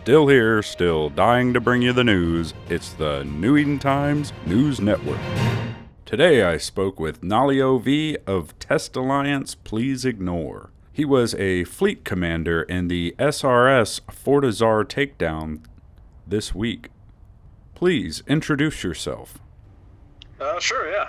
Still here, still dying to bring you the news. It's the New Eden Times News Network. Today I spoke with Naliao Vee of Test Alliance Please Ignore. He was a fleet commander in the SRS Fortizar takedown this week. Please introduce yourself. Sure, yeah.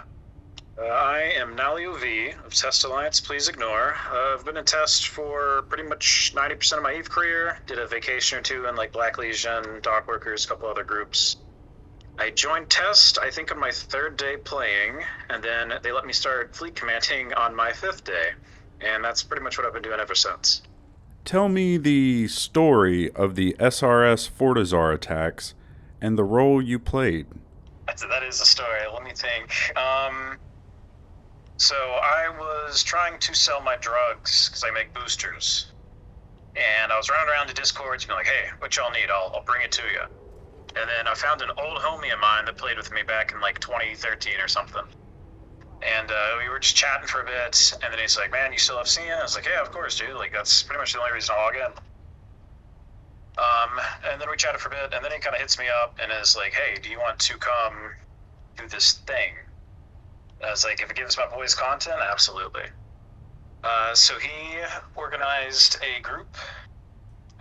I am Naliao Vee of Test Alliance Please Ignore. I've been in test for pretty much 90% of my EVE career. Did a vacation or two in like Black Legion, Dock Workers, a couple other groups. I joined test, I think, on my third day playing, and then they let me start fleet commanding on my fifth day. And that's pretty much what I've been doing ever since. Tell me the story of the SRS Fortizar attacks and the role you played. That is a story. Let me think. So I was trying to sell my drugs because I make boosters. And I was running around to Discords being like, hey, what y'all need? I'll bring it to you. And then I found an old homie of mine that played with me back in like 2013 or something. And we were just chatting for a bit, and then he's like, man, you still have CN? I was like, yeah, of course, dude. Like, that's pretty much the only reason I log in. And then we chatted for a bit, and then he kind of hits me up and is like, hey, do you want to come do this thing? I was like, if it gives my boys content, absolutely. So he organized a group.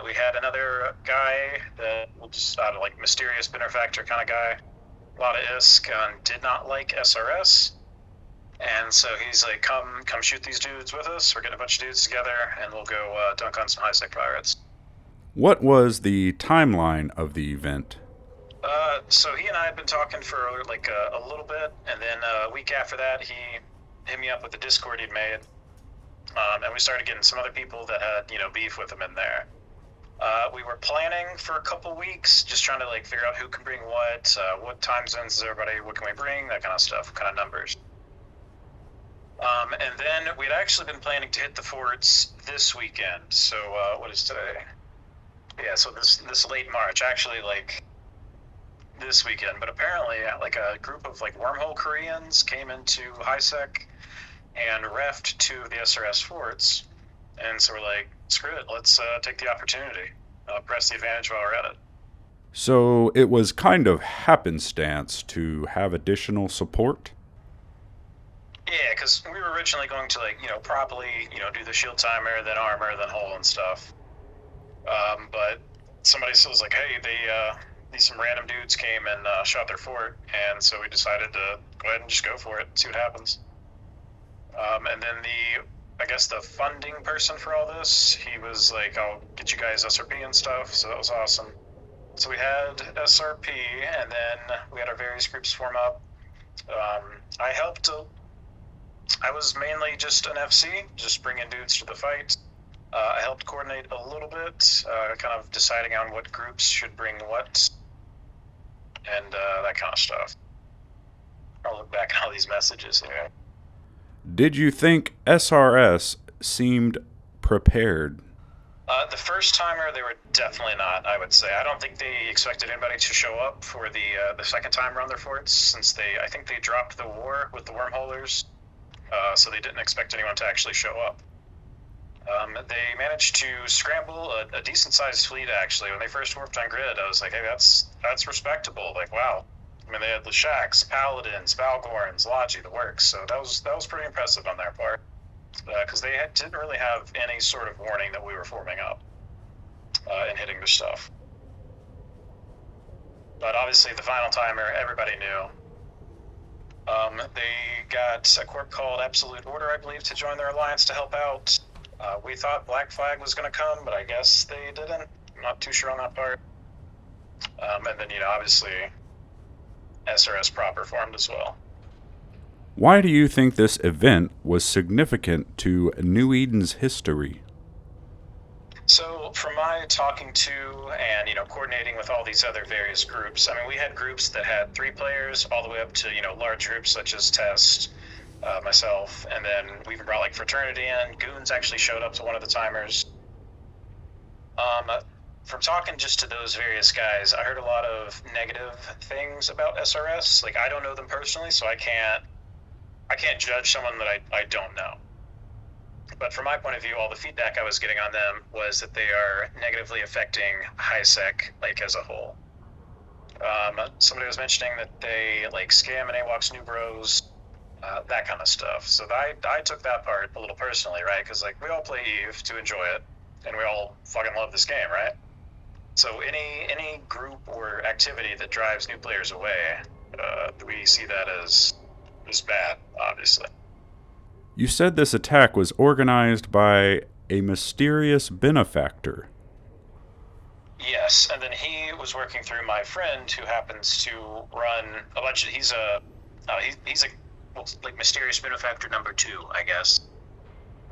We had another guy that was just out of like mysterious benefactor kind of guy, a lot of ISK, and did not like SRS. And so he's like, come shoot these dudes with us. We're getting a bunch of dudes together, and we'll go dunk on some high-sec pirates. What was the timeline of the event? So he and I had been talking for like a little bit, and then a week after that, he hit me up with the Discord he'd made, and we started getting some other people that had, beef with him in there. We were planning for a couple weeks, just trying to like figure out who can bring what time zones is everybody, what can we bring, that kind of stuff, what kind of numbers. And then we'd actually been planning to hit the forts this weekend. So what is today? Yeah, so this late March, actually like this weekend. But apparently like a group of like wormhole Koreans came into HiSec and refed to the SRS forts. And so we're like, screw it, let's take the opportunity, press the advantage while we're at it. So it was kind of happenstance to have additional support? Yeah, because we were originally going to like, properly, do the shield timer, then armor, then hull and stuff. But somebody was like, hey, some random dudes came and shot their fort, and so we decided to go ahead and just go for it, see what happens. And then I guess the funding person for all this, he was like, I'll get you guys SRP and stuff, so that was awesome. So we had SRP, and then we had our various groups form up. I helped. I was mainly just an FC, just bringing dudes to the fight. I helped coordinate a little bit, kind of deciding on what groups should bring what, and that kind of stuff. I'll look back at all these messages here. Did you think SRS seemed prepared? The first timer, they were definitely not, I would say. I don't think they expected anybody to show up for the second timer on their forts, since I think they dropped the war with the wormholers. So they didn't expect anyone to actually show up. They managed to scramble a decent-sized fleet, actually. When they first warped on grid, I was like, hey, that's respectable. Like, wow. I mean, they had Leshaks, Paladins, Valgorns, Logi, the works. So that was pretty impressive on their part. Because they didn't really have any sort of warning that we were forming up and hitting their stuff. But obviously, the final timer, everybody knew. They got a corp called Absolute Order, I believe, to join their alliance to help out. We thought Black Flag was going to come, but I guess they didn't. I'm not too sure on that part. And then, obviously, SRS proper formed as well. Why do you think this event was significant to New Eden's history? So, from my talking to and, coordinating with all these other various groups, I mean, we had groups that had 3 players all the way up to, large groups such as Test, myself, and then we even brought, like, Fraternity in. Goons actually showed up to one of the timers. From talking just to those various guys, I heard a lot of negative things about SRS. Like, I don't know them personally, so I can't judge someone that I don't know. But from my point of view, all the feedback I was getting on them was that they are negatively affecting high sec like as a whole. Somebody was mentioning that they like scam and AWACS new bros, that kind of stuff. So I took that part a little personally, right? Because like we all play Eve to enjoy it, and we all fucking love this game, right? So any group or activity that drives new players away, we see that as bad, obviously. You said this attack was organized by a mysterious benefactor. Yes, and then he was working through my friend who happens to run a bunch of. He's a like mysterious benefactor number 2, I guess.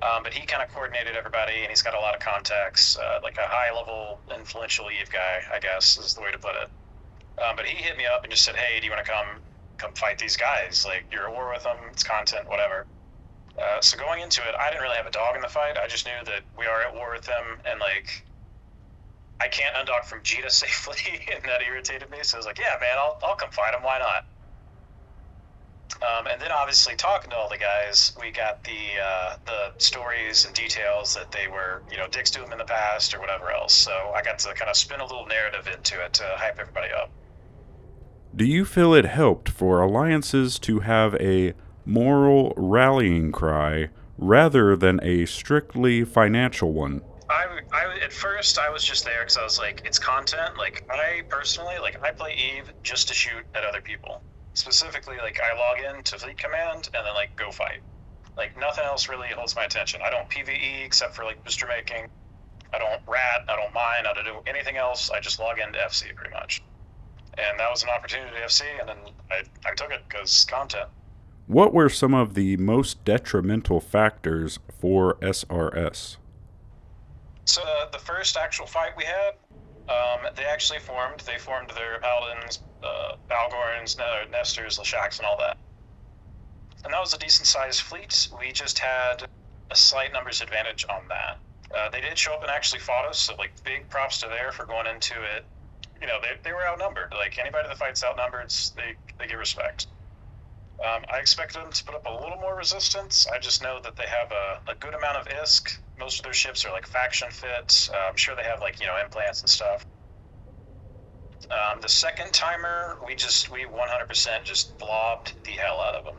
But he kind of coordinated everybody, and he's got a lot of contacts, like a high-level influential Eve guy, I guess is the way to put it. But he hit me up and just said, "Hey, do you want to come fight these guys? Like you're at war with them. It's content, whatever." So going into it, I didn't really have a dog in the fight. I just knew that we are at war with them, and like I can't undock from Jita safely, and that irritated me. So I was like, "Yeah, man, I'll come fight them. Why not?" And then obviously talking to all the guys, we got the stories and details that they were, dicks to them in the past or whatever else. So I got to kind of spin a little narrative into it to hype everybody up. Do you feel it helped for alliances to have a moral rallying cry rather than a strictly financial one? At first I was just there because I was like, it's content. Like I personally, I play Eve just to shoot at other people. Specifically, like I log in to Fleet Command and then like go fight. Like nothing else really holds my attention. I don't PvE except for like booster making. I don't rat. I don't mine. I don't do anything else. I just log into FC pretty much. And that was an opportunity to FC, and then I took it because content. What were some of the most detrimental factors for SRS? So the first actual fight we had, they actually formed. They formed their Paladins, Balgorns, Nesters, Lashaks, and all that. And that was a decent-sized fleet. We just had a slight numbers advantage on that. They did show up and actually fought us, so like big props to there for going into it. They were outnumbered. Like anybody that fights outnumbered, they get respect. I expected them to put up a little more resistance. I just know that they have a good amount of ISK. Most of their ships are like faction fit. I'm sure they have like implants and stuff. The second timer, we 100% just blobbed the hell out of them.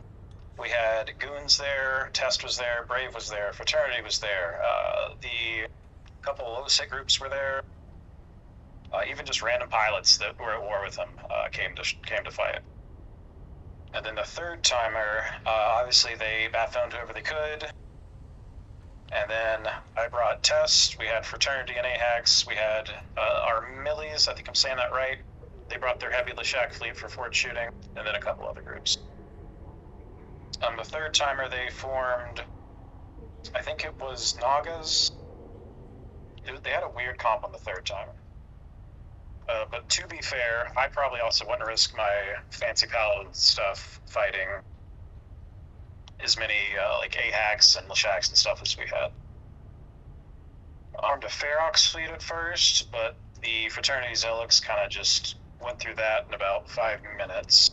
We had Goons there, Test was there, Brave was there, Fraternity was there. The couple low sec groups were there. Even just random pilots that were at war with them came to fight. And then the third timer, obviously they bat-phoned whoever they could. And then I brought Test, we had Fraternity and AHAX, we had our Millies, I think I'm saying that right. They brought their heavy Lashak fleet for fort shooting, and then a couple other groups. The third timer they formed, I think it was Nagas. They had a weird comp on the third timer. But to be fair, I probably also wouldn't risk my fancy paladin stuff fighting as many like AHACs and Lashaks and stuff as we had. Armed a Ferox fleet at first, but the Fraternity Zelix kind of just went through that in about 5 minutes.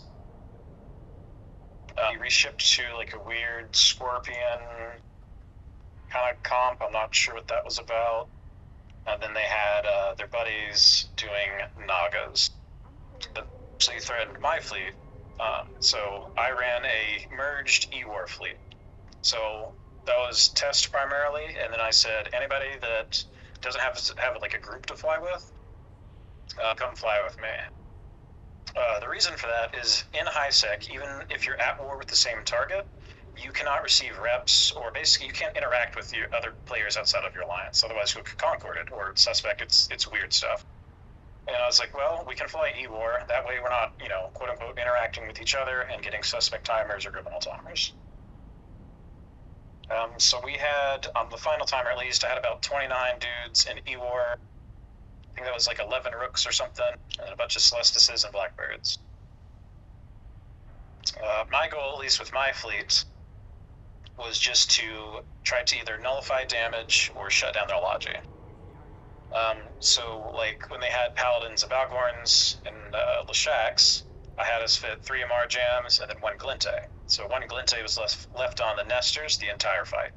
He reshipped to like a weird Scorpion kind of comp. I'm not sure what that was about. And then they had their buddies doing Nagas. That actually threatened my fleet. So I ran a merged E-War fleet. So that was Test primarily, and then I said, anybody that doesn't have like a group to fly with, come fly with me. The reason for that is in high sec, even if you're at war with the same target, you cannot receive reps, or basically you can't interact with your other players outside of your alliance. Otherwise, you'll get concorded or suspect it's weird stuff. And I was like, well, we can fly E-War. That way we're not, quote unquote, interacting with each other and getting suspect timers or criminal timers. So we had, on the final timer at least, I had about 29 dudes in E-War. I think that was like 11 Rooks or something, and a bunch of Celestices and Blackbirds. My goal, at least with my fleet, was just to try to either nullify damage or shut down their logi. So, like, when they had Paladins and Balgorns and Lashaks, I had us fit 3 MR jams and then 1 Glinte. So 1 Glinte was left on the Nesters the entire fight.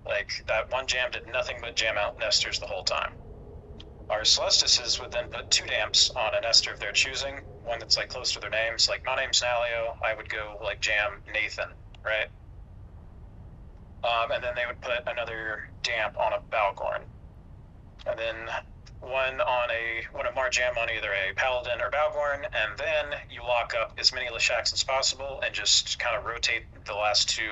Like, that one jam did nothing but jam out nesters the whole time. Our Celestices would then put 2 damps on a nester of their choosing, one that's like close to their names. Like, my name's Naliao, I would go like jam Nathan, right? And then they would put another damp on a Balgorn. And then one of Mar jam on either a Paladin or Balgorn, and then you lock up as many Leshaks as possible and just kind of rotate the last 2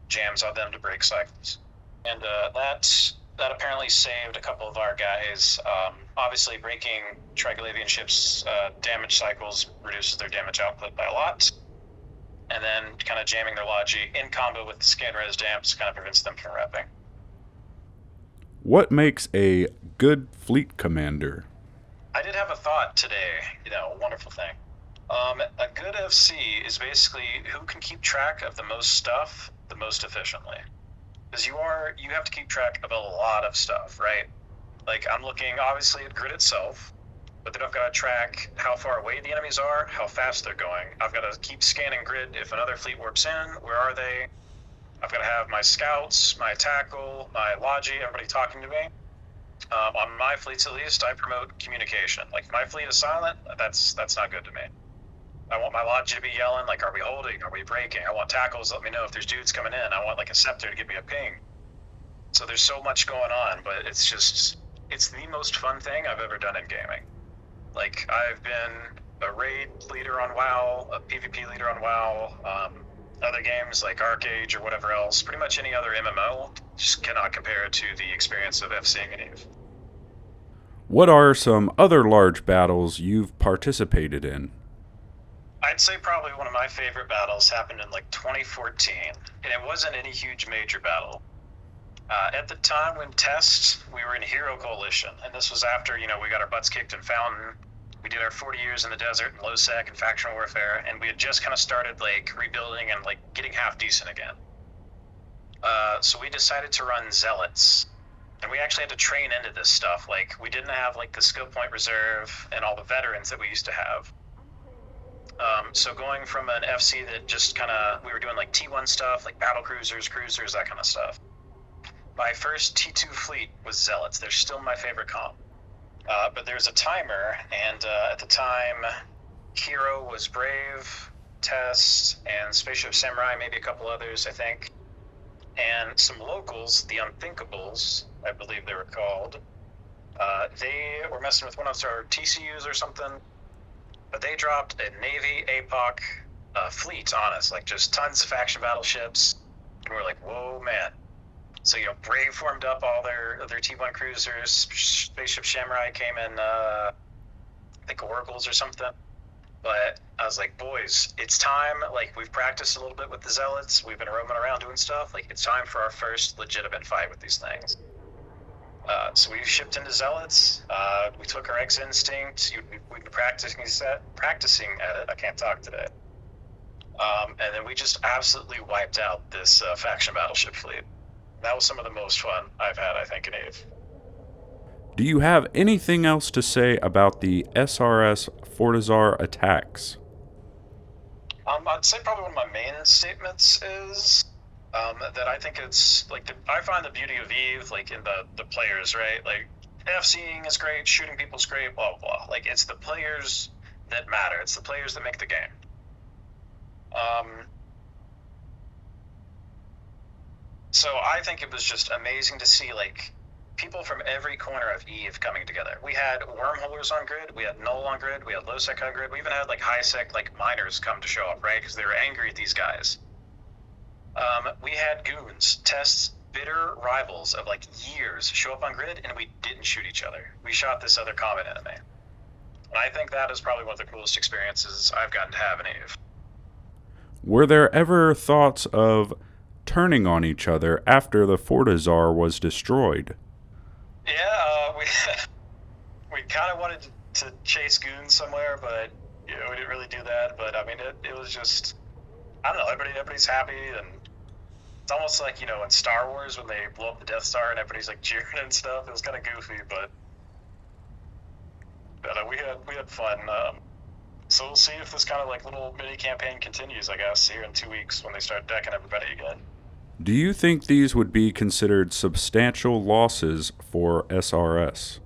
jams on them to break cycles. And that apparently saved a couple of our guys. Obviously, breaking Triglavian ships' damage cycles reduces their damage output by a lot. And then kind of jamming their Logi in combo with the scan res damps kind of prevents them from repping. What makes a good fleet commander? I did have a thought today, a wonderful thing. A good FC is basically who can keep track of the most stuff the most efficiently. Because you have to keep track of a lot of stuff, right? Like, I'm looking obviously at grid itself, but then I've got to track how far away the enemies are, how fast they're going. I've got to keep scanning grid. If another fleet warps in, where are they? I've got to have my scouts, my tackle, my Logi, everybody talking to me. On my fleets, at least, I promote communication. Like, if my fleet is silent, that's not good to me. I want my Logi to be yelling, like, are we holding? Are we breaking? I want tackles to let me know if there's dudes coming in. I want, like, a scepter to give me a ping. So there's so much going on, but it's the most fun thing I've ever done in gaming. Like, I've been a raid leader on WoW, a PvP leader on WoW, other games like Arcade or whatever else, pretty much any other MMO, just cannot compare to the experience of FCing an EVE. What are some other large battles you've participated in? I'd say probably one of my favorite battles happened in like 2014, and it wasn't any huge major battle. At the time when tests, we were in Hero Coalition, and this was after, we got our butts kicked in Fountain. We did our 40 years in the desert and low sec and faction warfare, and we had just kind of started like rebuilding and like getting half decent again. So we decided to run Zealots, and we actually had to train into this stuff. Like, we didn't have like the skill point reserve and all the veterans that we used to have. So going from an FC that just kind of, we were doing like T1 stuff, like battle cruisers, that kind of stuff. My first T2 fleet was Zealots. They're still my favorite comp. But there's a timer, and at the time, Hero was Brave, Test, and Spaceship Samurai, maybe a couple others, I think. And some locals, the Unthinkables, I believe they were called, they were messing with one of our TCUs or something, but they dropped a Navy APOC fleet on us, like just tons of faction battleships, and we're like, whoa, man. So, Brave formed up all their T1 cruisers, Spaceship Samurai came in, I think Oracles or something. But I was like, boys, it's time. Like, we've practiced a little bit with the Zealots. We've been roaming around doing stuff. Like, it's time for our first legitimate fight with these things. So we shipped into Zealots. We took our X Instinct. We've been practicing at it. I can't talk today. And then we just absolutely wiped out this faction battleship fleet. That was some of the most fun I've had, I think, in EVE. Do you have anything else to say about the SRS Fortizar attacks? I'd say probably one of my main statements is that I think it's, like, I find the beauty of EVE, like, in the players, right? Like, FCing is great, shooting people's great, blah, blah, blah. Like, it's the players that matter. It's the players that make the game. So I think it was just amazing to see, like, people from every corner of EVE coming together. We had wormholers on grid, we had null on grid, we had low sec on grid, we even had like high sec, like miners come to show up, right? Because they were angry at these guys. We had goons, tests, bitter rivals of like years show up on grid, and we didn't shoot each other. We shot this other common enemy. And I think that is probably one of the coolest experiences I've gotten to have in EVE. Were there ever thoughts of turning on each other after the Fortizar was destroyed? Yeah, we kind of wanted to chase goons somewhere, but we didn't really do that. But I mean, it was just, I don't know, everybody's happy, and it's almost like, in Star Wars when they blow up the Death Star and everybody's like cheering and stuff. It was kind of goofy, but we had fun. So we'll see if this kind of like little mini campaign continues, I guess, here in 2 weeks when they start decking everybody again. Do you think these would be considered substantial losses for SRS?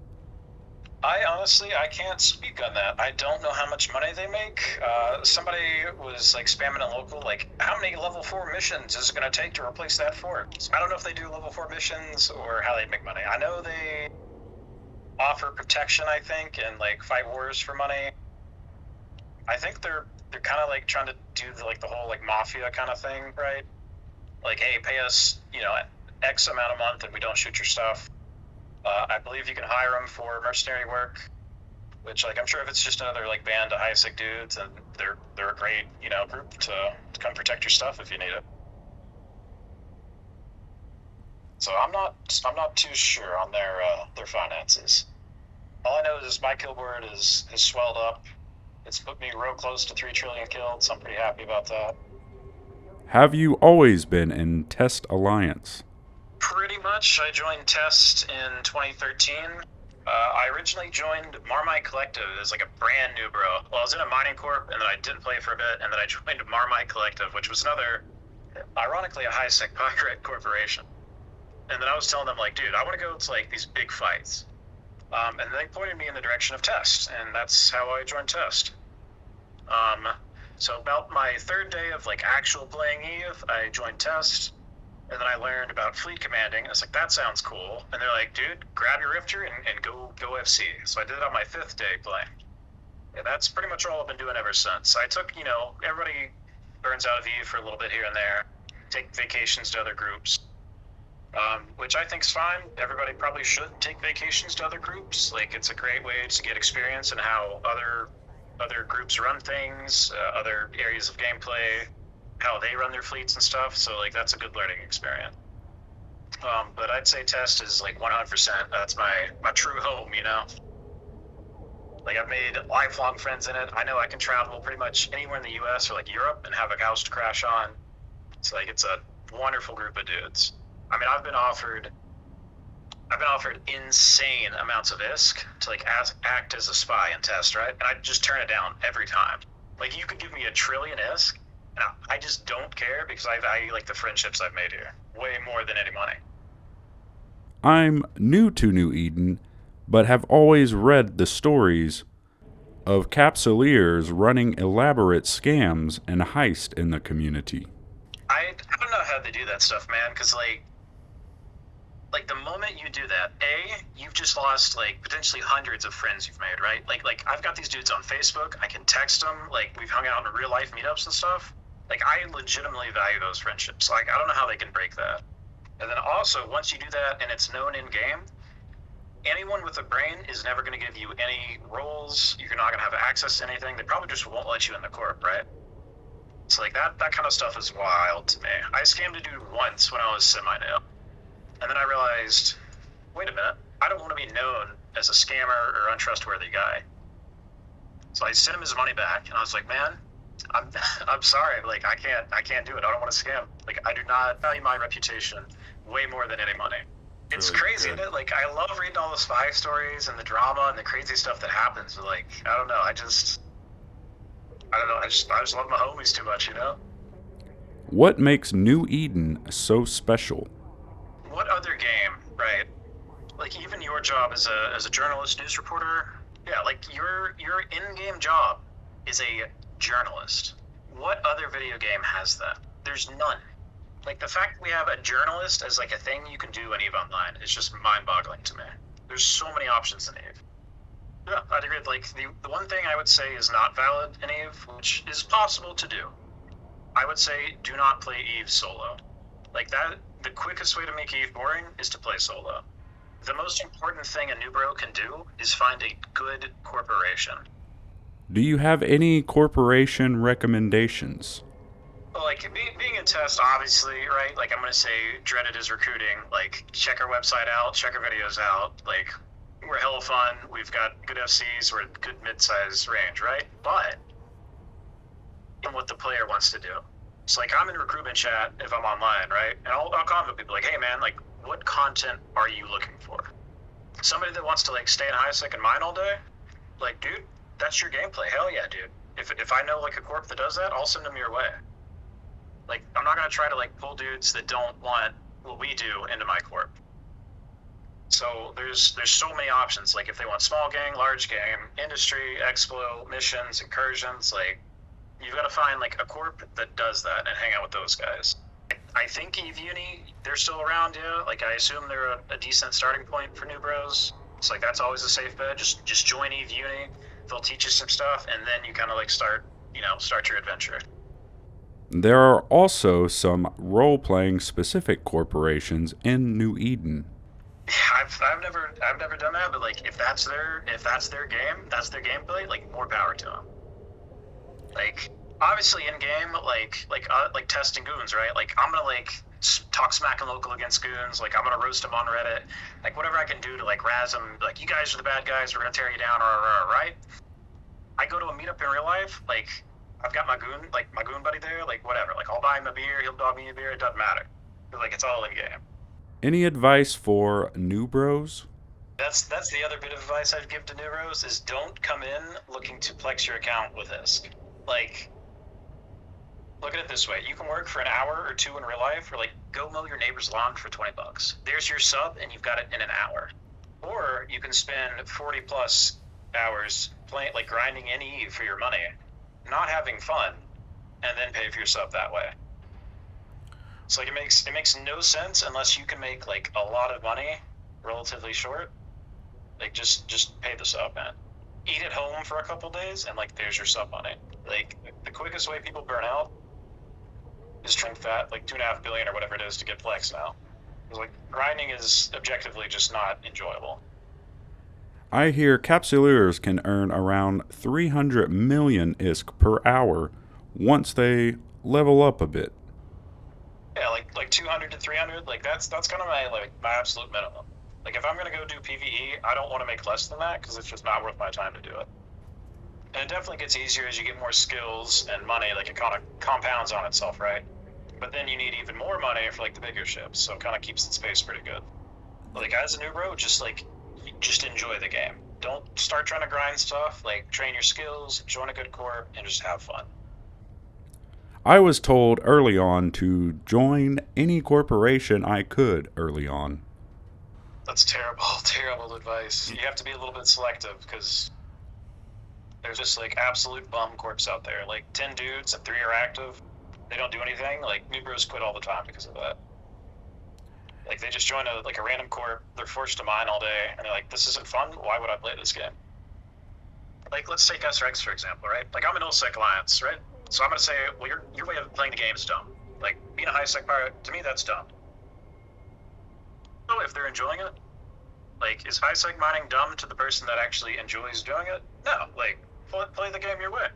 I can't speak on that. I don't know how much money they make. Somebody was like spamming a local, like, how many level 4 missions is it going to take to replace that fort? So I don't know if they do level 4 missions or how they make money. I know they offer protection, I think, and like fight wars for money. I think they're kind of like trying to do the whole like mafia kind of thing, right? Like, hey, pay us, X amount a month and we don't shoot your stuff. I believe you can hire them for mercenary work, which, like, I'm sure if it's just another like band of high sick dudes, and they're a great group to come protect your stuff if you need it. So I'm not too sure on their finances. All I know is my kill board has swelled up. It's put me real close to 3 trillion killed, so I'm pretty happy about that. Have you always been in Test Alliance? Pretty much. I joined Test in 2013. I originally joined Marmite Collective as like a brand new bro. Well, I was in a mining corp, and then I didn't play for a bit, and then I joined Marmite Collective, which was another, ironically, a high-sec pirate corporation. And then I was telling them, like, dude, I want to go to like these big fights. And they pointed me in the direction of Test, and that's how I joined Test. So about my 3rd day of like actual playing EVE, I joined Test. And then I learned about fleet commanding. I was like, that sounds cool. And they're like, dude, grab your Rifter and go FC. So I did it on my 5th day playing. And that's pretty much all I've been doing ever since. I took, everybody burns out of EVE for a little bit here and there, take vacations to other groups, which I think is fine. Everybody probably should take vacations to other groups. Like, it's a great way to get experience in how other groups run things, other areas of gameplay, how they run their fleets and stuff, so like that's a good learning experience. But I'd say Test is like 100%. That's my true home, Like, I've made lifelong friends in it. I know I can travel pretty much anywhere in the U.S. or like Europe and have a house to crash on. It's like it's a wonderful group of dudes. I mean, I've been offered insane amounts of ISK to like act as a spy in Test, right? And I just turn it down every time. Like, you could give me 1 trillion ISK. And I just don't care because I value like the friendships I've made here way more than any money. I'm new to New Eden, but have always read the stories of capsuleers running elaborate scams and heist in the community. I don't know how they do that stuff, man, because like the moment you do that, you've just lost like potentially hundreds of friends you've made, right? Like I've got these dudes on Facebook. I can text them. Like, we've hung out in real life meetups and stuff. Like, I legitimately value those friendships. Like, I don't know how they can break that. And then also, once you do that and it's known in game, anyone with a brain is never going to give you any roles. You're not going to have access to anything. They probably just won't let you in the corp, right? So like that kind of stuff is wild to me. I scammed a dude once when I was semi-new. And then I realized, wait a minute, I don't want to be known as a scammer or untrustworthy guy. So I sent him his money back, and I was like, man, I'm sorry, like, I can't do it. I don't want to scam. Like, I do not value my reputation way more than any money. It's really crazy, isn't it? Like, I love reading all the spy stories and the drama and the crazy stuff that happens, but like, I don't know, I just love my homies too much, What makes New Eden so special? What other game, right? Like, even your job as a journalist, news reporter, yeah, like your in-game job is a journalist. What other video game has that? There's none. Like, the fact that we have a journalist as like a thing you can do in EVE Online is just mind-boggling to me. There's so many options in EVE. Yeah, I'd agree. Like, the one thing I would say is not valid in EVE, which is possible to do, I would say do not play EVE solo. Like, that, the quickest way to make EVE boring is to play solo. The most important thing a new bro can do is find a good corporation. Do you have any corporation recommendations? Well, like, being in Test, obviously, right? Like, I'm going to say Dreaded is recruiting. Like, check our website out, check our videos out. Like, we're hella fun. We've got good FCs. We're a good mid-size range, right? But what the player wants to do. So, like, I'm in recruitment chat if I'm online, right? And I'll comment with people like, hey, man, like, what content are you looking for? Somebody that wants to, like, stay in high sec and mine all day? Like, dude, that's your gameplay. Hell yeah, dude. If I know, like, a corp that does that, I'll send them your way. Like, I'm not gonna try to like pull dudes that don't want what we do into my corp. So there's so many options. Like if they want small gang, large gang, industry, expo, missions, incursions, like you've got to find like a corp that does that and hang out with those guys. I think Eve Uni, they're still around, yeah. Like I assume they're a decent starting point for new bros. It's like that's always a safe bet. Just join Eve Uni. They'll teach you some stuff, and then you kind of like start your adventure. There are also some role-playing specific corporations in New Eden. I've never done that, but like if that's their game, that's their gameplay. Like more power to them. Like obviously in game, like testing goons, right? Like I'm gonna like talk smack and local against goons. Like I'm gonna roast them on Reddit. Like whatever I can do to like razz them. Like you guys are the bad guys. We're gonna tear you down. Right? I go to a meetup in real life. Like I've got my goon buddy there. Like whatever. Like I'll buy him a beer. He'll buy me a beer. It doesn't matter. Like it's all in game. Any advice for new bros? That's the other bit of advice I'd give to new bros is don't come in looking to flex your account with ISK. Like, look at it this way: you can work for an hour or two in real life, or like go mow your neighbor's lawn for $20. There's your sub, and you've got it in an hour. Or you can spend 40+ hours playing, like grinding NE for your money, not having fun, and then pay for your sub that way. So like it makes no sense unless you can make like a lot of money relatively short. Like just pay the sub, man. Eat at home for a couple days, and like there's your sub money. Like the quickest way people burn out is trim fat, like 2.5 billion or whatever it is to get flex now. Because like grinding is objectively just not enjoyable. I hear capsuleers can earn around 300 million ISK per hour once they level up a bit. Yeah, like 200 to 300, like that's kind of my absolute minimum. Like if I'm gonna go do PvE, I don't want to make less than that because it's just not worth my time to do it. And it definitely gets easier as you get more skills and money. Like it kind of compounds on itself, right? But then you need even more money for like the bigger ships, so it kind of keeps its pace pretty good. Like as a new bro, just enjoy the game. Don't start trying to grind stuff. Like train your skills, join a good corp, and just have fun. I was told early on to join any corporation I could early on. That's terrible advice. You have to be a little bit selective because there's just like absolute bum corps out there. Like 10 dudes and 3 are active. They don't do anything. Like new bros quit all the time because of that. Like they just join a random corp. They're forced to mine all day, and they're like, "This isn't fun. Why would I play this game?" Like let's take SRX for example, right? Like I'm an Nullsec Alliance, right? So I'm gonna say, well, your way of playing the game is dumb. Like being a high sec pirate, to me, that's dumb. So if they're enjoying it, like is high sec mining dumb to the person that actually enjoys doing it? No, like play the game your way.